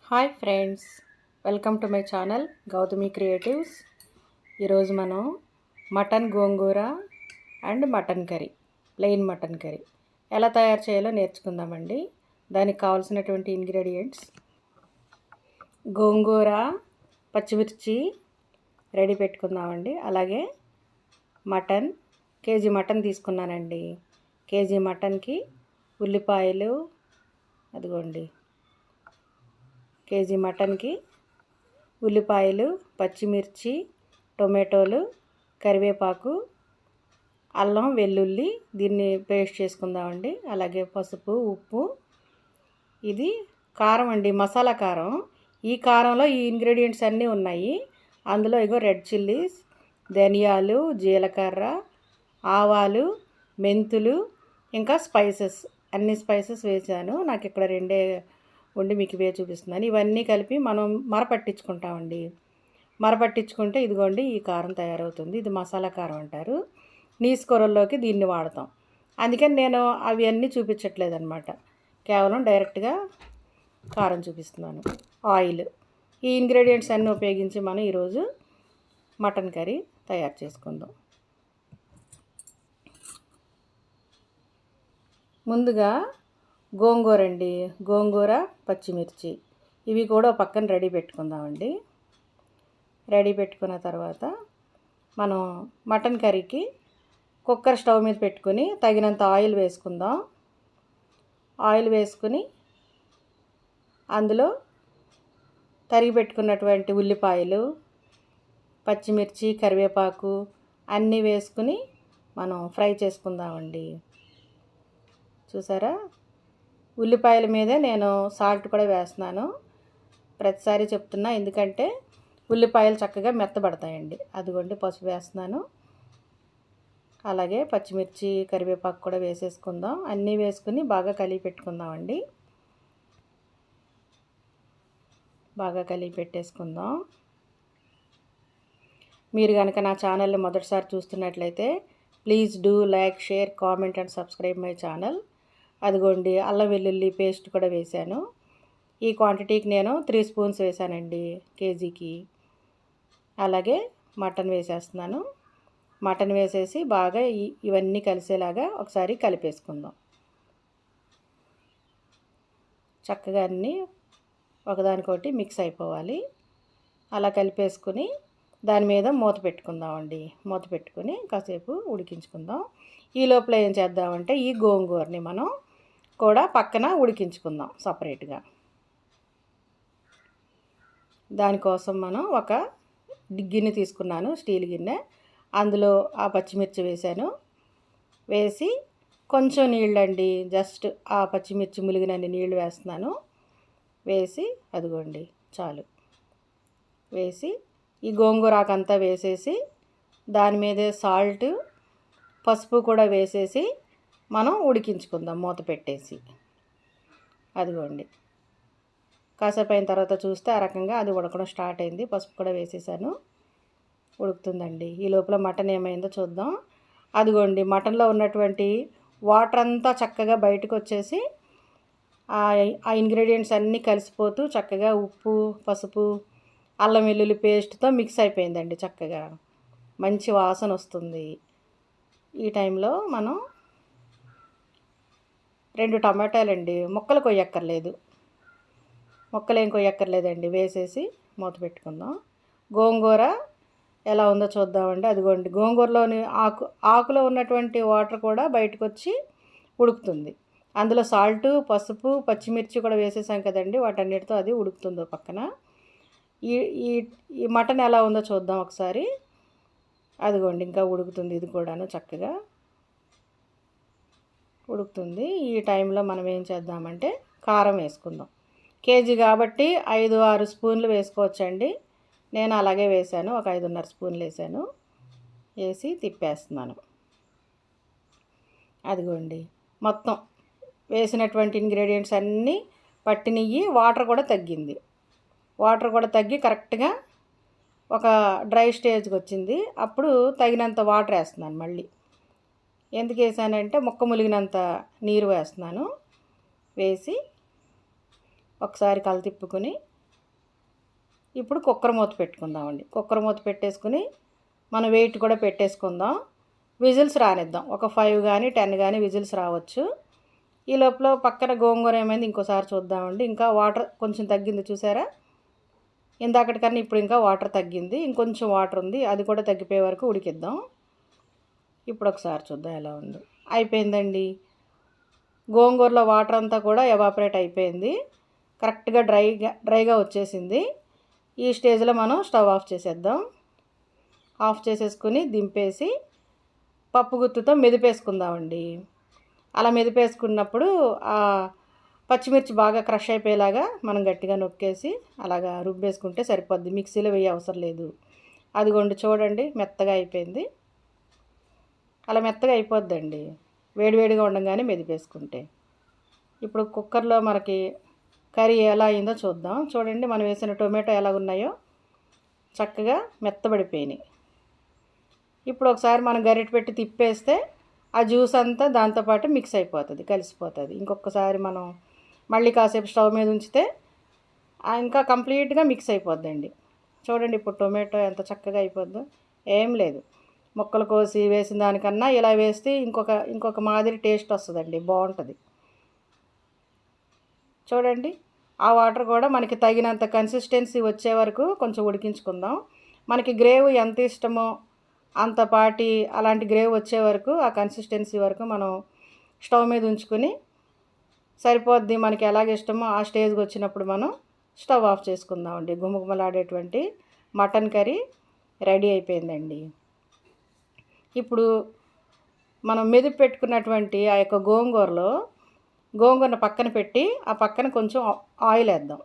Hi friends, welcome to my channel Gautami creatives. ఈరోజు మనం mutton gongura and mutton curry, plain mutton curry ఎలా తయారు చేయాలో నేర్చుకుందామండి. దానికి కావాల్సినటువంటి ఇంగ్రీడియంట్స్: గోంగూర, పచ్చిమిర్చి రెడీ పెట్టుకుందామండి. అలాగే మటన్, కేజీ మటన్ తీసుకున్నానండి. కేజీ మటన్కి ఉల్లిపాయలు, అదిగోండి కేజీ మటన్కి ఉల్లిపాయలు, పచ్చిమిర్చి, టొమాటోలు, కరివేపాకు, అల్లం, వెల్లుల్లి దీన్ని పేస్ట్ చేసుకుందామండి. అలాగే పసుపు, ఉప్పు, ఇది కారం అండి, మసాలా కారం. ఈ కారంలో ఈ ఇంగ్రీడియంట్స్ అన్నీ ఉన్నాయి. అందులో ఇగో రెడ్ చిల్లీస్, ధనియాలు, జీలకర్ర, ఆవాలు, మెంతులు, ఇంకా స్పైసెస్, అన్ని స్పైసెస్ వేసాను. నాకు ఇక్కడ రెండే ఉండి మీకు ఇవే చూపిస్తున్నాను. ఇవన్నీ కలిపి మనం మరపట్టించుకుంటామండి. మరపట్టించుకుంటే ఇదిగోండి ఈ కారం తయారవుతుంది. ఇది మసాలా కారం అంటారు. నీసు కూరల్లోకి దీన్ని వాడతాం. అందుకని నేను అవి అన్నీ చూపించట్లేదు అనమాట, కేవలం డైరెక్ట్గా కారం చూపిస్తున్నాను. ఆయిల్, ఈ ఇంగ్రీడియంట్స్ అన్నీ ఉపయోగించి మనం ఈరోజు మటన్ కర్రీ తయారు చేసుకుందాం. ముందుగా గోంగూర అండి, గోంగూర, పచ్చిమిర్చి ఇవి కూడా పక్కన రెడీ పెట్టుకుందామండి. రెడీ పెట్టుకున్న తర్వాత మనం మటన్ కర్రీకి కుక్కర్ స్టవ్ మీద పెట్టుకుని తగినంత ఆయిల్ వేసుకుందాం. ఆయిల్ వేసుకుని అందులో తరిగి పెట్టుకున్నటువంటి ఉల్లిపాయలు, పచ్చిమిర్చి, కరివేపాకు అన్నీ వేసుకుని మనం ఫ్రై చేసుకుందామండి. చూసారా, ఉల్లిపాయల మీదే నేను సాల్ట్ కూడా వేస్తున్నాను. ప్రతిసారి చెప్తున్నా, ఎందుకంటే ఉల్లిపాయలు చక్కగా మెత్తబడతాయండి. అదిగోండి పసుపు వేస్తున్నాను. అలాగే పచ్చిమిర్చి, కరివేపాకు కూడా వేసేసుకుందాం. అన్నీ వేసుకుని బాగా కలిపి పెట్టుకుందామండి. బాగా కలిపి పెట్టేసుకుందాం. మీరు కనుక నా ఛానల్ని మొదటిసారి చూస్తున్నట్లయితే please do like, share, comment and subscribe my channel. అదిగోండి అల్లం వెల్లుల్లి పేస్ట్ కూడా వేశాను. ఈ క్వాంటిటీకి నేను 3 స్పూన్స్ వేశానండి కేజీకి. అలాగే మటన్ వేసేస్తున్నాను. మటన్ వేసేసి బాగా ఇవన్నీ కలిసేలాగా ఒకసారి కలిపేసుకుందాం. చక్కగా అన్నీ ఒకదానికొకటి మిక్స్ అయిపోవాలి. అలా కలిపేసుకుని దాని మీద మూత పెట్టుకుందామండి. మూత పెట్టుకుని కాసేపు ఉడికించుకుందాం. ఈ లోపల ఏం చేద్దామంటే ఈ గోంగూరని మనం కూడా పక్కన ఉడికించుకుందాం సపరేట్గా. దానికోసం మనం ఒక గిన్నె తీసుకున్నాను, స్టీల్ గిన్నె. అందులో ఆ పచ్చిమిర్చి వేసాను. వేసి కొంచెం నీళ్ళండి, జస్ట్ ఆ పచ్చిమిర్చి ములిగినన్ని నీళ్ళు వేస్తున్నాను. వేసి అదిగోండి చాలు. వేసి ఈ గోంగూరాకంతా వేసేసి దాని మీదే సాల్ట్, పసుపు కూడా వేసేసి మనం ఉడికించుకుందాం మూత పెట్టేసి. అదిగోండి కాసేపు అయిన తర్వాత చూస్తే ఆ రకంగా అది ఉడకడం స్టార్ట్ అయింది. పసుపు కూడా వేసేసాను, ఉడుకుతుందండి. ఈ లోపల మటన్ ఏమైందో చూద్దాం. అదిగోండి మటన్లో ఉన్నటువంటి వాటర్ అంతా చక్కగా బయటకు వచ్చేసి ఆ ఇంగ్రీడియంట్స్ అన్నీ కలిసిపోతూ చక్కగా ఉప్పు, పసుపు, అల్లం వెల్లుల్లి పేస్ట్తో మిక్స్ అయిపోయిందండి. చక్కగా మంచి వాసన వస్తుంది. ఈ టైంలో మనం 2 టమాటాలండి, ముక్కలు కొయ్యక్కర్లేదు, ముక్కలేం కొయ్యక్కర్లేదండి, వేసేసి మూత పెట్టుకుందాం. గోంగూర ఎలా ఉందో చూద్దామండి. అదిగోండి గోంగూరలోని ఆకులో ఉన్నటువంటి వాటర్ కూడా బయటకు వచ్చి ఉడుకుతుంది. అందులో సాల్టు, పసుపు, పచ్చిమిర్చి కూడా వేసేసాం కదండి, వాటన్నిటితో అది ఉడుకుతుందో పక్కన. ఈ ఈ మటన్ ఎలా ఉందో చూద్దాం ఒకసారి. అదిగోండి ఇంకా ఉడుకుతుంది, ఇది కూడాను చక్కగా ఉడుకుతుంది. ఈ టైంలో మనం ఏం చేద్దామంటే కారం వేసుకుందాం. కేజీ కాబట్టి 5-6 స్పూన్లు వేసుకోవచ్చండి. నేను అలాగే వేసాను, ఒక 5.5 స్పూన్లు వేసాను. వేసి తిప్పేస్తున్నాను. అదిగోండి మొత్తం వేసినటువంటి ఇంగ్రీడియంట్స్ అన్నీ పట్టినవి. వాటర్ కూడా తగ్గింది. వాటర్ కూడా తగ్గి కరెక్ట్గా ఒక డ్రై స్టేజ్కి వచ్చింది. అప్పుడు తగినంత వాటర్ వేస్తున్నాను మళ్ళీ. ఎందుకు వేసానంటే ముక్క ములిగినంత నీరు వేస్తున్నాను. వేసి ఒకసారి కలతిప్పుకొని ఇప్పుడు కుక్కర్ మూత పెట్టుకుందామండి. కుక్కర్ మూత పెట్టేసుకుని మనం వెయిట్ కూడా పెట్టేసుకుందాం. విజిల్స్ రానిద్దాం. ఒక 5 కానీ 10 కానీ విజిల్స్ రావచ్చు. ఈ లోపల పక్కన గోంగూర ఏమైంది ఇంకోసారి చూద్దామండి. ఇంకా వాటర్ కొంచెం తగ్గింది చూసారా? ఇందాకటికన్నా ఇప్పుడు ఇంకా వాటర్ తగ్గింది. ఇంకొంచెం వాటర్ ఉంది. అది కూడా తగ్గిపోయే వరకు ఉడికిద్దాం. ఇప్పుడు ఒకసారి చూద్దాం ఎలా ఉందో. అయిపోయిందండి. గోంగూరలో వాటర్ అంతా కూడా ఎవాపరేట్ అయిపోయింది. కరెక్ట్గా డ్రైగా వచ్చేసింది. ఈ స్టేజ్లో మనం స్టవ్ ఆఫ్ చేసేద్దాం. ఆఫ్ చేసేసుకుని దింపేసి పప్పు గుత్తుతో మెదిపేసుకుందామండి. అలా మెదిపేసుకున్నప్పుడు పచ్చిమిర్చి బాగా క్రష్ అయిపోయేలాగా మనం గట్టిగా నొక్కేసి అలాగా రుబ్బేసుకుంటే సరిపోద్ది. మిక్సీలో వేయ అవసరం లేదు. అదిగోండి చూడండి మెత్తగా అయిపోయింది. అలా మెత్తగా అయిపోద్దండి వేడివేడిగా ఉండగానే మెదిపేసుకుంటే. ఇప్పుడు కుక్కర్లో మనకి కర్రీ ఎలా అయిందో చూద్దాం. చూడండి మనం వేసిన టొమాటో ఎలా ఉన్నాయో చక్కగా మెత్తబడిపోయినాయి. ఇప్పుడు ఒకసారి మనం గరిటె పెట్టి తిప్పేస్తే ఆ జ్యూస్ అంతా దాంతోపాటు మిక్స్ అయిపోతుంది, కలిసిపోతుంది. ఇంకొకసారి మనం మళ్ళీ కాసేపు స్టవ్ మీద ఉంచితే ఇంకా కంప్లీట్గా మిక్స్ అయిపోద్దండి. చూడండి ఇప్పుడు టొమాటో ఎంత చక్కగా అయిపోద్దో. ఏం లేదు, ముక్కలు కోసి వేసిన దానికన్నా ఇలా వేస్తే ఇంకొక మాదిరి టేస్ట్ వస్తుందండి, బాగుంటుంది. చూడండి ఆ వాటర్ కూడా మనకి తగినంత కన్సిస్టెన్సీ వచ్చే వరకు కొంచెం ఉడికించుకుందాం. మనకి గ్రేవీ ఎంత ఇష్టమో అంత పాటి అలాంటి గ్రేవీ వచ్చే వరకు ఆ కన్సిస్టెన్సీ వరకు మనం స్టవ్ మీద ఉంచుకుని సరిపోద్ది. మనకి ఎలాగ ఇష్టమో ఆ స్టేజ్కి వచ్చినప్పుడు మనం స్టవ్ ఆఫ్ చేసుకుందామండి. గుమగుమలాడేటువంటి మటన్ కర్రీ రెడీ అయిపోయిందండి. ఇప్పుడు మనం మెదిపి పెట్టుకున్నటువంటి ఆ యొక్క గోంగూరను పక్కన పెట్టి ఆ పక్కన కొంచెం ఆయిల్ వేద్దాం.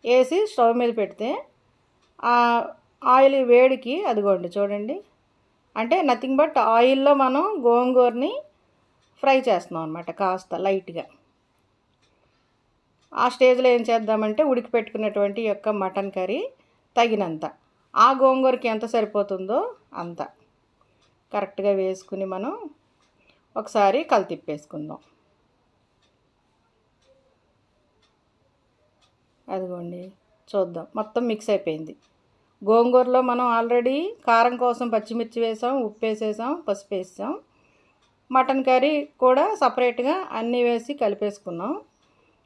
వేసి స్టవ్ మీద పెడితే ఆ ఆయిల్ వేడికి అదిగోండి చూడండి, అంటే నథింగ్ బట్ ఆయిల్లో మనం గోంగూరని ఫ్రై చేస్తున్నాం అనమాట కాస్త లైట్గా. ఆ స్టేజ్లో ఏం చేద్దామంటే ఉడికి పెట్టుకున్నటువంటి యొక్క మటన్ కర్రీ తగినంత ఆ గోంగూరకి ఎంత సరిపోతుందో అంత కరెక్ట్గా వేసుకుని మనం ఒకసారి తిప్పేసుకుందాం. అదిగోండి చూద్దాం, మొత్తం మిక్స్ అయిపోయింది. గోంగూరలో మనం ఆల్రెడీ కారం కోసం పచ్చిమిర్చి వేసాం, ఉప్పు వేసేసాం, పసుపు వేసాం. మటన్ కర్రీ కూడా సపరేట్గా అన్నీ వేసి కలిపేసుకున్నాం,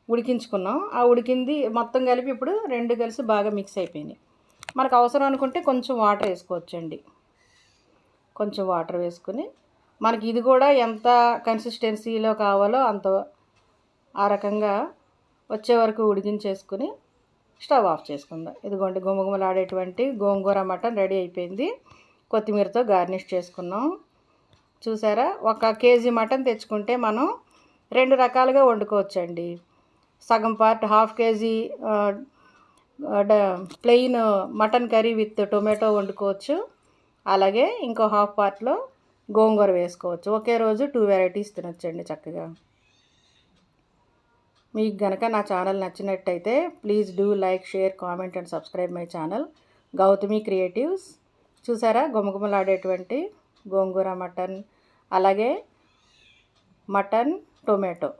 ఉడికించుకున్నాం. ఆ ఉడికింది మొత్తం కలిపి ఇప్పుడు రెండు కలిసి బాగా మిక్స్ అయిపోయినాయి. మనకు అవసరం అనుకుంటే కొంచెం వాటర్ వేసుకోవచ్చండి. కొంచెం వాటర్ వేసుకుని మనకి ఇది కూడా ఎంత కన్సిస్టెన్సీలో కావాలో అంత ఆ రకంగా వచ్చే వరకు ఉడికించేసుకుని స్టవ్ ఆఫ్ చేసుకుందాం. ఇదిగోండి గుమగుమలాడేటువంటి గోంగూర మటన్ రెడీ అయిపోయింది. కొత్తిమీరతో గార్నిష్ చేసుకున్నాం. చూసారా, 1 కేజీ మటన్ తెచ్చుకుంటే మనం 2 రకాలుగా వండుకోవచ్చండి. సగం part half KG plain mutton curry with tomato వండుకోవచ్చు. అలాగే ఇంకో హాఫ్ పార్ట్లో గోంగూర వేసుకోవచ్చు. ఒకే రోజు 2 వెరైటీస్ తినొచ్చండి చక్కగా. మీకు గనక నా ఛానల్ నచ్చినట్టయితే please do like, share, comment and subscribe my channel Gautami creatives. చూసారా గుమగుమలాడేటువంటి గోంగూర మటన్, అలాగే మటన్ టొమాటో